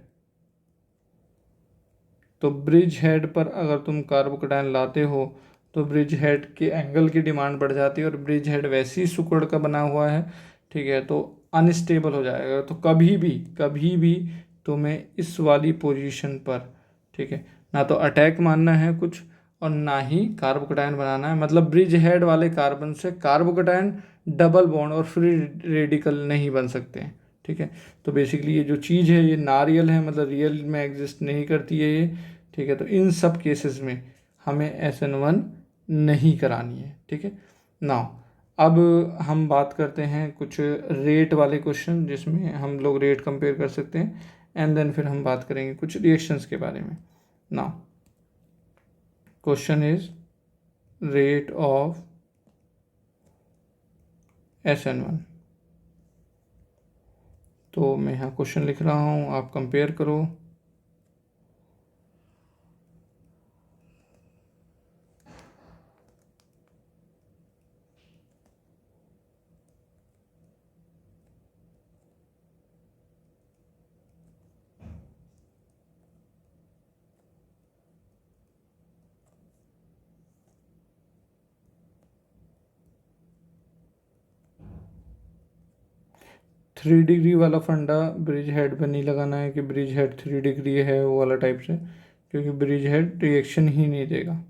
S1: तो ब्रिज हेड पर अगर तुम कार्बोकेटायन लाते हो तो ब्रिज हेड के एंगल की डिमांड बढ़ जाती है, और ब्रिज हेड वैसी सिकुड़ का बना हुआ है, ठीक है, तो अनस्टेबल हो जाएगा। तो कभी भी तुम्हें इस वाली पोजीशन पर, ठीक है, ना तो अटैक मानना है कुछ और ना ही कार्बोकेटायन बनाना है। मतलब ब्रिज हेड वाले कार्बन से कार्बोकेटायन डबल बॉन्ड और फ्री रेडिकल नहीं बन सकते हैं, ठीक है। तो बेसिकली ये जो चीज़ है ये नारियल है, मतलब रियल में एग्जिस्ट नहीं करती है ये, ठीक है। तो इन सब केसेस में हमें SN1 नहीं करानी है, ठीक है। नाउ अब हम बात करते हैं कुछ रेट वाले क्वेश्चन जिसमें हम लोग रेट कंपेयर कर सकते हैं, एंड देन फिर हम बात करेंगे कुछ रिएक्शंस के बारे में। Now question is rate of SN1। तो मैं यहाँ क्वेश्चन लिख रहा हूँ, आप कंपेयर करो। थ्री डिग्री वाला फंडा ब्रिज हेड पे नहीं लगाना है कि ब्रिज हेड 3 डिग्री है वो वाला टाइप से, क्योंकि ब्रिज हेड रिएक्शन ही नहीं देगा।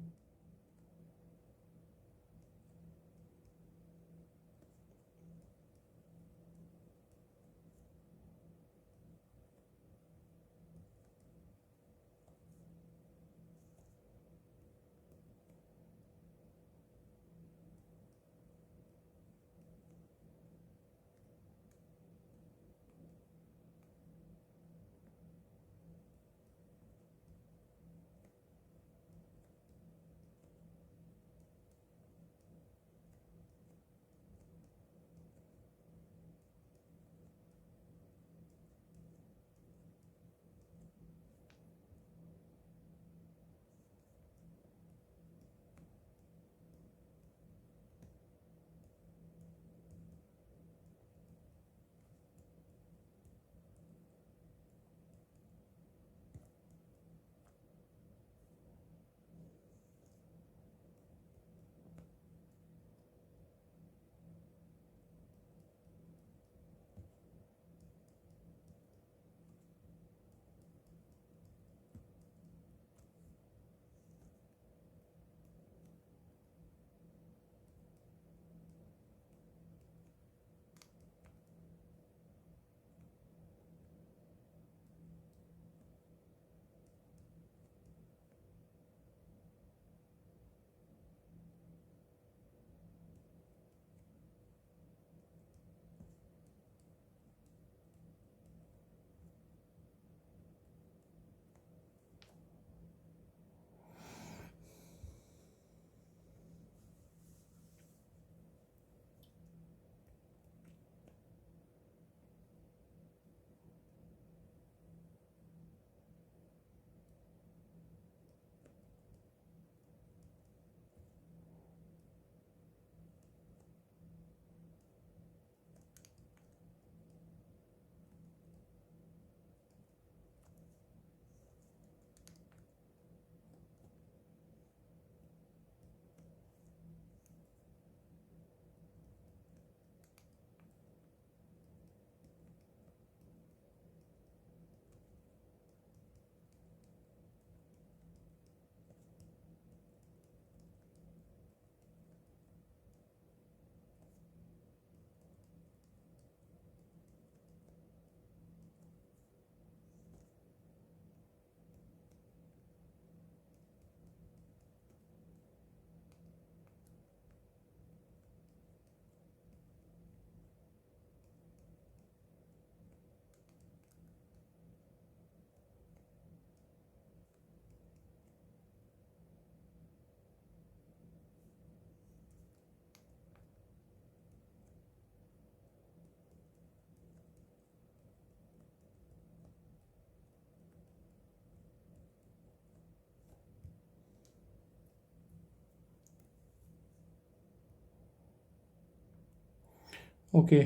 S1: ओके,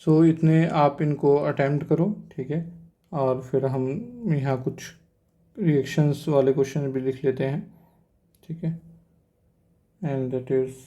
S1: सो इतने आप इनको अटेम्प्ट करो, ठीक है। और फिर हम यहाँ कुछ रिएक्शंस वाले क्वेश्चन भी लिख लेते हैं, ठीक है। And that is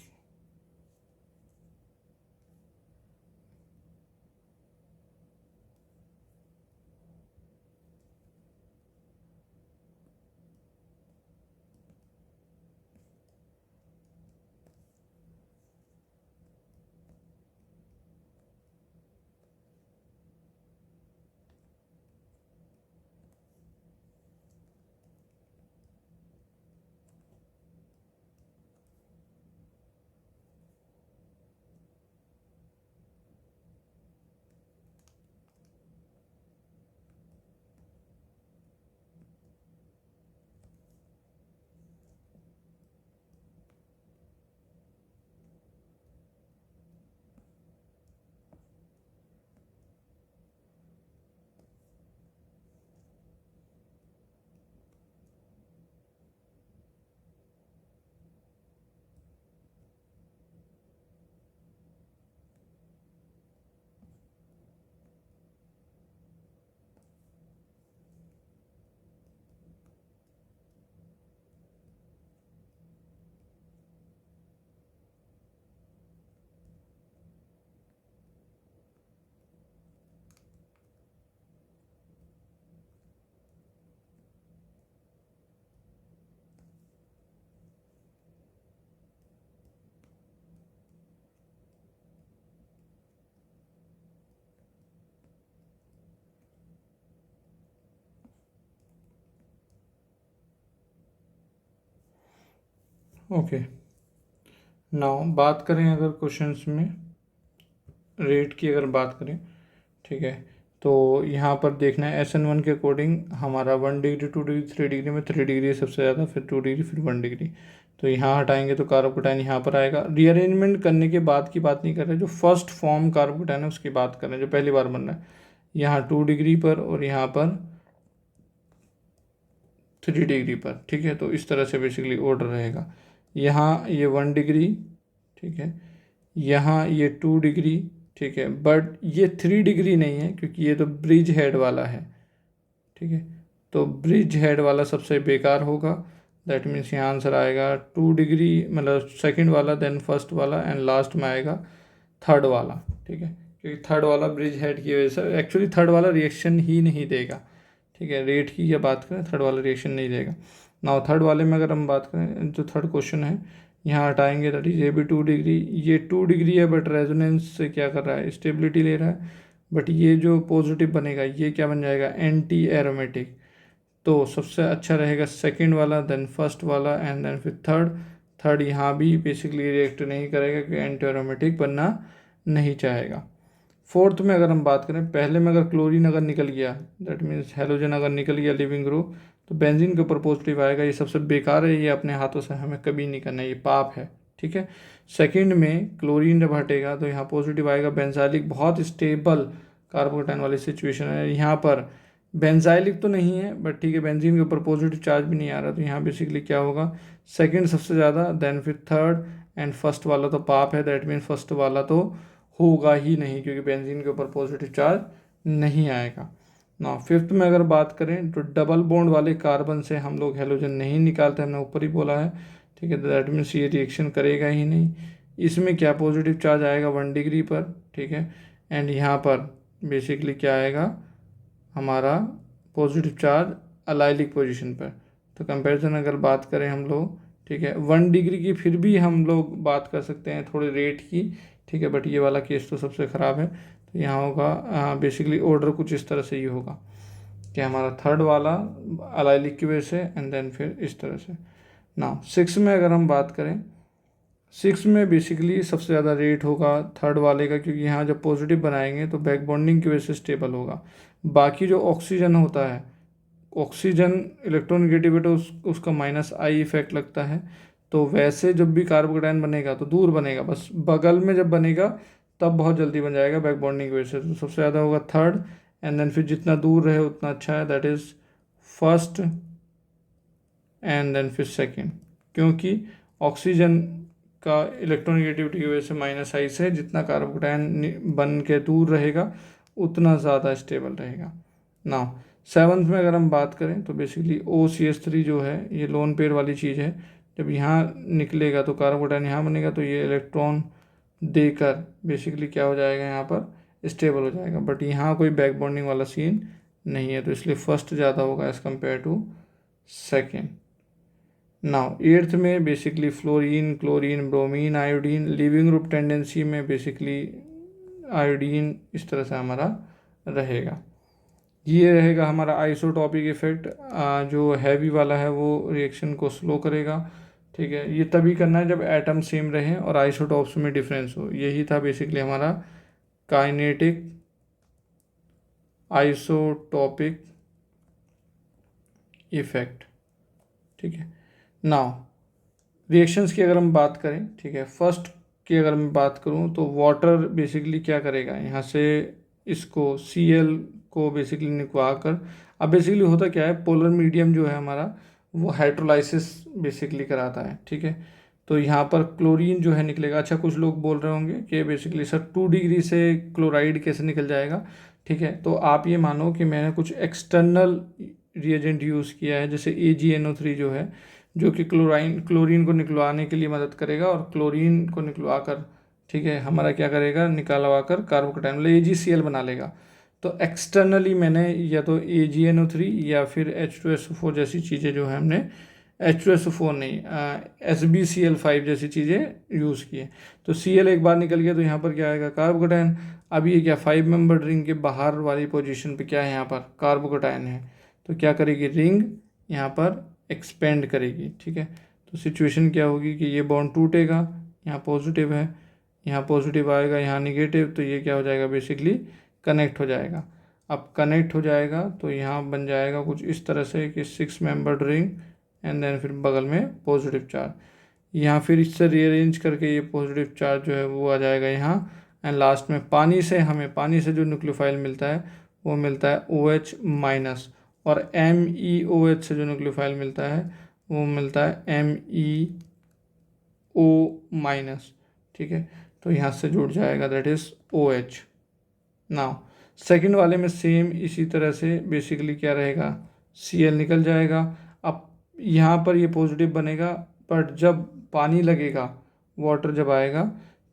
S1: okay. Now बात करें अगर क्वेश्चंस में रेट की अगर बात करें, ठीक है, तो यहाँ पर देखना है SN1 के अकॉर्डिंग हमारा 1 डिग्री 2 डिग्री 3 डिग्री में 3 डिग्री है सबसे ज़्यादा, फिर 2 डिग्री, फिर 1 डिग्री। तो यहाँ हटाएंगे तो कार्बोकेटाइन यहाँ पर आएगा। रीअरेंजमेंट करने के बाद की बात नहीं कर रहे, जो फर्स्ट फॉर्म कार्बोकेटाइन है उसकी बात कर रहे हैं, जो पहली बार बन रहा है। यहाँ 2 डिग्री पर और यहाँ पर 3 डिग्री पर, ठीक है। तो इस तरह से बेसिकली ऑर्डर रहेगा। यहाँ ये 1 डिग्री, ठीक है, यहाँ ये 2 डिग्री, ठीक है, बट ये 3 डिग्री नहीं है क्योंकि ये तो ब्रिज हेड वाला है, ठीक है। तो ब्रिज हेड वाला सबसे बेकार होगा। दैट मीन्स यहाँ आंसर आएगा 2 डिग्री, मतलब सेकंड वाला, देन फर्स्ट वाला, एंड लास्ट में आएगा थर्ड वाला, ठीक है। क्योंकि थर्ड वाला ब्रिज हेड की वजह से एक्चुअली थर्ड वाला रिएक्शन ही नहीं देगा, ठीक है। रेट की या बात करें, थर्ड वाला रिएक्शन नहीं देगा। नाउ थर्ड वाले में अगर हम बात करें, जो थर्ड क्वेश्चन है यहाँ हटाएंगे, दैट इज ये भी 2 डिग्री, ये 2 डिग्री है बट रेजोनेंस से क्या कर रहा है, स्टेबिलिटी ले रहा है। बट ये जो पॉजिटिव बनेगा ये क्या बन जाएगा, एंटी एरोमेटिक। तो सबसे अच्छा रहेगा सेकंड वाला, देन फर्स्ट वाला, एंड देन फिर थर्ड। थर्ड यहाँ भी बेसिकली रिएक्ट नहीं करेगा क्योंकि एंटी एरोमेटिक बनना नहीं चाहेगा। फोर्थ में अगर हम बात करें, पहले में अगर क्लोरीन अगर निकल गया, दैट मीन्स हेलोजन अगर निकल गया लिविंग ग्रुप, तो बेंजीन के ऊपर पॉजिटिव आएगा। ये सबसे बेकार है, ये अपने हाथों से हमें कभी नहीं करना है, ये पाप है, ठीक है। सेकंड में क्लोरीन जब हटेगा तो यहाँ पॉजिटिव आएगा। बेंजाइलिक बहुत स्टेबल कार्बोकेटाइन वाली सिचुएशन है यहाँ पर। बेंजाइलिक तो नहीं है बट ठीक है, बेंजीन के ऊपर पॉजिटिव चार्ज भी नहीं आ रहा, तो यहाँ बेसिकली क्या होगा, सेकंड सबसे ज़्यादा, देन फिर थर्ड, एंड फर्स्ट वाला तो पाप है। दैट मीन्स फर्स्ट वाला तो होगा ही नहीं क्योंकि बेंजीन के ऊपर पॉजिटिव चार्ज नहीं आएगा। ना फिफ्थ में अगर बात करें तो डबल बॉन्ड वाले कार्बन से हम लोग हेलोजन नहीं निकालते, हमने ऊपर ही बोला है, ठीक है। दैट मीन्स ये रिएक्शन करेगा ही नहीं। इसमें क्या पॉजिटिव चार्ज आएगा 1 डिग्री पर, ठीक है। एंड यहाँ पर बेसिकली क्या आएगा हमारा पॉजिटिव चार्ज अलाइलिक पोजीशन पर। तो कंपैरिजन अगर बात करें हम लोग, ठीक है, 1 डिग्री की फिर भी हम लोग बात कर सकते हैं थोड़े रेट की, ठीक है। बट ये वाला केस तो सबसे ख़राब है। तो यहाँ होगा बेसिकली ऑर्डर कुछ इस तरह से ही होगा कि हमारा थर्ड वाला अलाइलिक की वजह से, एंड देन फिर इस तरह से। ना सिक्स में अगर हम बात करें, सिक्स में बेसिकली सबसे ज़्यादा रेट होगा थर्ड वाले का, क्योंकि यहाँ जब पॉजिटिव बनाएंगे तो बैक बॉन्डिंग की वजह से स्टेबल होगा। बाकी जो ऑक्सीजन होता है, ऑक्सीजन इलेक्ट्रोनेगेटिव है तो उसका -I इफेक्ट लगता है। तो वैसे जब भी कार्बोकेटाइन बनेगा तो दूर बनेगा, बस बगल में जब बनेगा तब बहुत जल्दी बन जाएगा बैक बॉन्डिंग की वजह से। तो सबसे ज़्यादा होगा थर्ड, एंड देन फिर जितना दूर रहे उतना अच्छा है, that is first, and then फिर सेकेंड। क्योंकि ऑक्सीजन का इलेक्ट्रोनेगेटिविटी की वजह से माइनस आई से जितना कार्बोकैटायन बन के दूर रहेगा उतना ज़्यादा स्टेबल रहेगा। नाउ सेवन्थ में अगर हम बात करें तो बेसिकली OCH3 जो है ये लोन पेयर वाली चीज़ है। जब यहाँ निकलेगा तो कार्बोकैटायन यहाँ बनेगा तो ये इलेक्ट्रॉन देकर बेसिकली क्या हो जाएगा, यहाँ पर स्टेबल हो जाएगा। बट यहाँ कोई बैक बॉन्डिंग वाला सीन नहीं है, तो इसलिए फर्स्ट ज़्यादा होगा as compare to second. Now eighth में basically fluorine, chlorine, bromine, iodine, leaving group tendency में बेसिकली आयोडीन इस तरह से हमारा रहेगा। ये रहेगा हमारा आइसोटॉपिक इफेक्ट। जो हैवी वाला है वो रिएक्शन को स्लो करेगा, ठीक है। ये तभी करना है जब एटम सेम रहे और आइसोटॉप्स में डिफरेंस हो। यही था बेसिकली हमारा काइनेटिक आइसोटॉपिक इफेक्ट, ठीक है। नाउ रिएक्शंस की अगर हम बात करें, ठीक है, फर्स्ट की अगर मैं बात करूं तो वाटर बेसिकली क्या करेगा, यहाँ से इसको Cl को बेसिकली निकलवा कर, अब बेसिकली होता क्या है, पोलर मीडियम जो है हमारा वो हाइड्रोलाइसिस बेसिकली कराता है, ठीक है। तो यहाँ पर क्लोरीन जो है निकलेगा। अच्छा, कुछ लोग बोल रहे होंगे कि बेसिकली सर 2 डिग्री से क्लोराइड कैसे निकल जाएगा, ठीक है। तो आप ये मानो कि मैंने कुछ एक्सटर्नल रिएजेंट यूज़ किया है, जैसे AgNO3 जो है, जो कि क्लोरीन को निकलवाने के लिए मदद करेगा और क्लोरीन को निकलवा कर, ठीक है, हमारा क्या करेगा, निकलवा कर कार्बोकैटायन मतलब AgCl बना लेगा। तो एक्सटर्नली मैंने या तो AgNO3 या फिर H2SO4 जैसी चीज़ें जो है हमने H2SO4 नहीं SbCl5 जैसी चीज़ें यूज़ की है। तो Cl एक बार निकल गया तो यहाँ पर क्या आएगा, कार्बोकैटायन। अब ये क्या 5 मेंबर रिंग के बाहर वाली पोजीशन पे क्या है, यहाँ पर कार्बोकैटायन है। तो क्या करेगी, रिंग यहाँ पर एक्सपेंड करेगी, ठीक है। तो सिचुएशन क्या होगी कि ये बॉन्ड टूटेगा, यहाँ पॉजिटिव है, यहाँ पॉजिटिव आएगा, यहाँ निगेटिव, तो ये क्या हो जाएगा, बेसिकली कनेक्ट हो जाएगा। अब कनेक्ट हो जाएगा तो यहाँ बन जाएगा कुछ इस तरह से कि 6 मेंबर्ड रिंग एंड देन फिर बगल में पॉजिटिव चार्ज। यहाँ फिर इससे रीअरेंज करके ये पॉजिटिव चार्ज जो है वो आ जाएगा यहाँ, एंड लास्ट में पानी से हमें पानी से जो न्यूक्लियोफाइल मिलता है वो मिलता है OH माइनस, और MEOH से जो न्यूक्लियोफाइल मिलता है वो मिलता है MEO माइनस, ठीक है। तो यहाँ से जुड़ जाएगा, that is OH। Now second वाले में सेम इसी तरह से बेसिकली क्या रहेगा, Cl निकल जाएगा। अब यहाँ पर ये पॉजिटिव बनेगा, बट जब पानी लगेगा, वाटर जब आएगा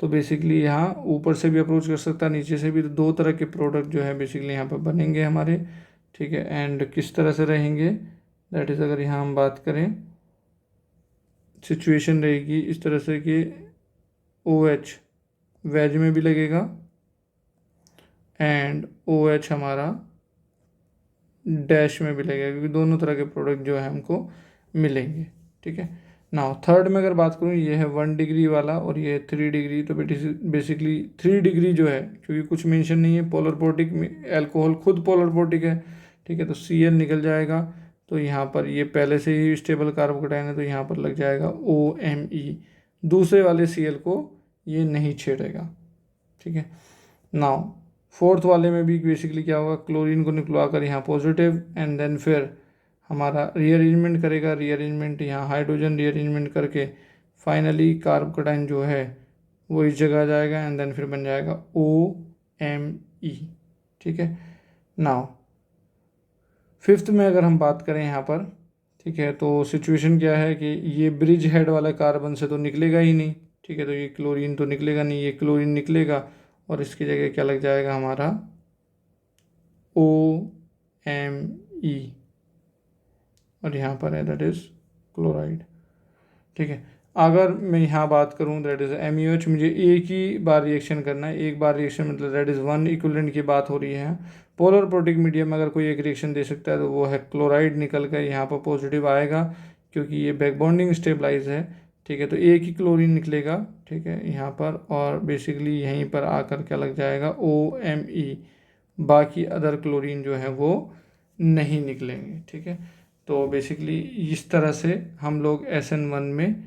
S1: तो बेसिकली यहाँ ऊपर से भी अप्रोच कर सकता है, नीचे से भी। तो दो तरह के प्रोडक्ट जो है बेसिकली यहाँ पर बनेंगे हमारे, ठीक है। एंड किस तरह से रहेंगे, दैट इज़ अगर यहाँ हम बात करें, सिचुएशन रहेगी इस तरह से कि OH वेज में भी लगेगा एंड OH हमारा डैश में भी लगेगा, क्योंकि दोनों तरह के प्रोडक्ट जो है हमको मिलेंगे, ठीक है। नाउ थर्ड में अगर बात करूँ, ये है 1 डिग्री वाला और ये है 3 डिग्री। तो बेसिकली 3 डिग्री जो है, क्योंकि कुछ मेंशन नहीं है, पोलर पोर्टिक में एल्कोहल खुद पोलर पोर्टिक है, ठीक है। तो Cl निकल जाएगा, तो यहाँ पर ये पहले से ही स्टेबल कार्बोकैटायन है तो यहाँ पर लग जाएगा OMe। दूसरे वाले Cl को ये नहीं छेड़ेगा, ठीक है। नाउ फोर्थ वाले में भी बेसिकली क्या होगा, क्लोरीन को निकलवा कर यहाँ पॉजिटिव एंड देन फिर हमारा रीअरेंजमेंट करेगा, रीअरेंजमेंट यहाँ हाइड्रोजन रीअरेंजमेंट करके फाइनली कार्बोकैटायन जो है वो इस जगह आ जाएगा एंड देन फिर बन जाएगा OMe, ठीक है। नाउ फिफ्थ में अगर हम बात करें यहाँ पर, ठीक है, तो सिचुएशन क्या है कि ये ब्रिज हेड वाला कार्बन से तो निकलेगा ही नहीं, ठीक है। तो ये क्लोरीन तो निकलेगा नहीं, ये क्लोरीन निकलेगा और इसकी जगह क्या लग जाएगा हमारा OMe, और यहाँ पर है दैट इज़ क्लोराइड, ठीक है। अगर मैं यहाँ बात करूँ दैट इज़ MeOH, मुझे एक ही बार रिएक्शन करना है, एक बार रिएक्शन मतलब दैट इज़ 1 इक्विवेलेंट की बात हो रही है। पोलर प्रोटिक मीडियम में अगर कोई एक रिएक्शन दे सकता है तो वो है क्लोराइड, निकल कर यहाँ पर पॉजिटिव आएगा क्योंकि ये बैक बॉन्डिंग स्टेबलाइज है, ठीक है। तो एक ही क्लोरीन निकलेगा, ठीक है, यहाँ पर, और बेसिकली यहीं पर आकर क्या लग जाएगा OMe। बाकी अदर क्लोरीन जो है वो नहीं निकलेंगे, ठीक है। तो बेसिकली इस तरह से हम लोग SN1 में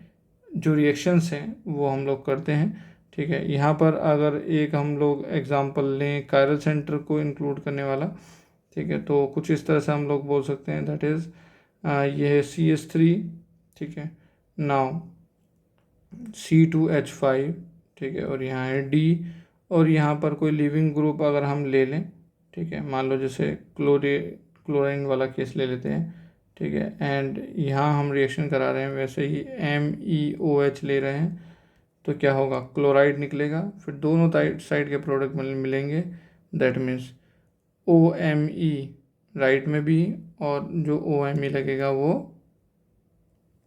S1: जो रिएक्शंस हैं वो हम लोग करते हैं, ठीक है। यहाँ पर अगर एक हम लोग एग्जांपल लें कायरल सेंटर को इंक्लूड करने वाला, ठीक है, तो कुछ इस तरह से हम लोग बोल सकते हैं, दैट इज़ ये है CH3, ठीक है। नाउ C2H5, ठीक है, और यहाँ है D, और यहाँ पर कोई लिविंग ग्रुप अगर हम ले लें, ठीक है, मान लो जैसे क्लोरीन वाला केस ले लेते हैं, ठीक है, एंड यहाँ हम रिएक्शन करा रहे हैं वैसे ही MEOH ले रहे हैं, तो क्या होगा, क्लोराइड निकलेगा, फिर दोनों साइड के प्रोडक्ट मिलेंगे, दैट मीन्स OMe राइट में भी, और जो OMe लगेगा वो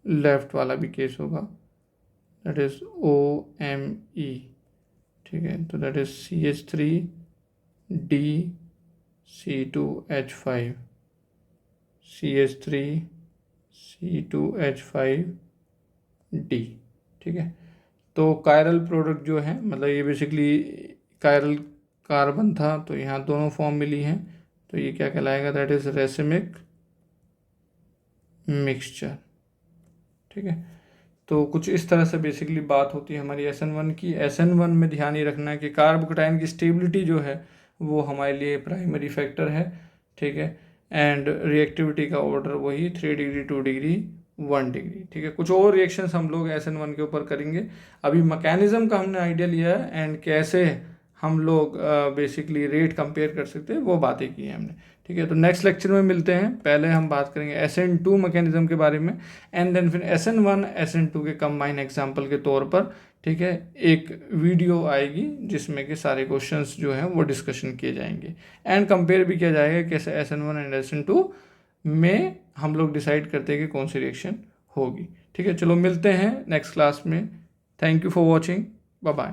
S1: लेफ्ट वाला भी केस होगा, दैट इज OMe, ठीक है, तो that is CH3D C2H5 CH3 C2H5D, ठीक है। तो कायरल प्रोडक्ट जो है, मतलब ये बेसिकली कायरल कार्बन था, तो यहाँ दोनों फॉर्म मिली हैं, तो ये क्या कहलाएगा, दैट इज रेसिमिक मिक्सचर, ठीक है। तो कुछ इस तरह से बेसिकली बात होती है हमारी SN1 की। SN1 में ध्यान ये रखना है कि कार्बोकेटाइन की स्टेबिलिटी जो है वो हमारे लिए प्राइमरी फैक्टर है, ठीक है, एंड रिएक्टिविटी का ऑर्डर वही 3 डिग्री 2 डिग्री 1 डिग्री, ठीक है। कुछ और रिएक्शंस हम लोग SN1 के ऊपर करेंगे, अभी मैकेनिज्म का हमने आइडिया लिया है एंड कैसे हम लोग बेसिकली रेट कंपेयर कर सकते हैं वो बातें की हैं हमने, ठीक है। तो नेक्स्ट लेक्चर में मिलते हैं, पहले हम बात करेंगे SN2 मैकेनिज्म के बारे में, एंड देन फिर SN1 SN2 के कंबाइन एग्जाम्पल के तौर पर, ठीक है, एक वीडियो आएगी जिसमें कि सारे क्वेश्चंस जो हैं वो डिस्कशन किए जाएंगे एंड कंपेयर भी किया जाएगा कैसे SN1 एंड SN2 में हम लोग डिसाइड करते हैं कि कौन सी रिएक्शन होगी, ठीक है। चलो मिलते हैं नेक्स्ट क्लास में, thank you for watching, bye bye.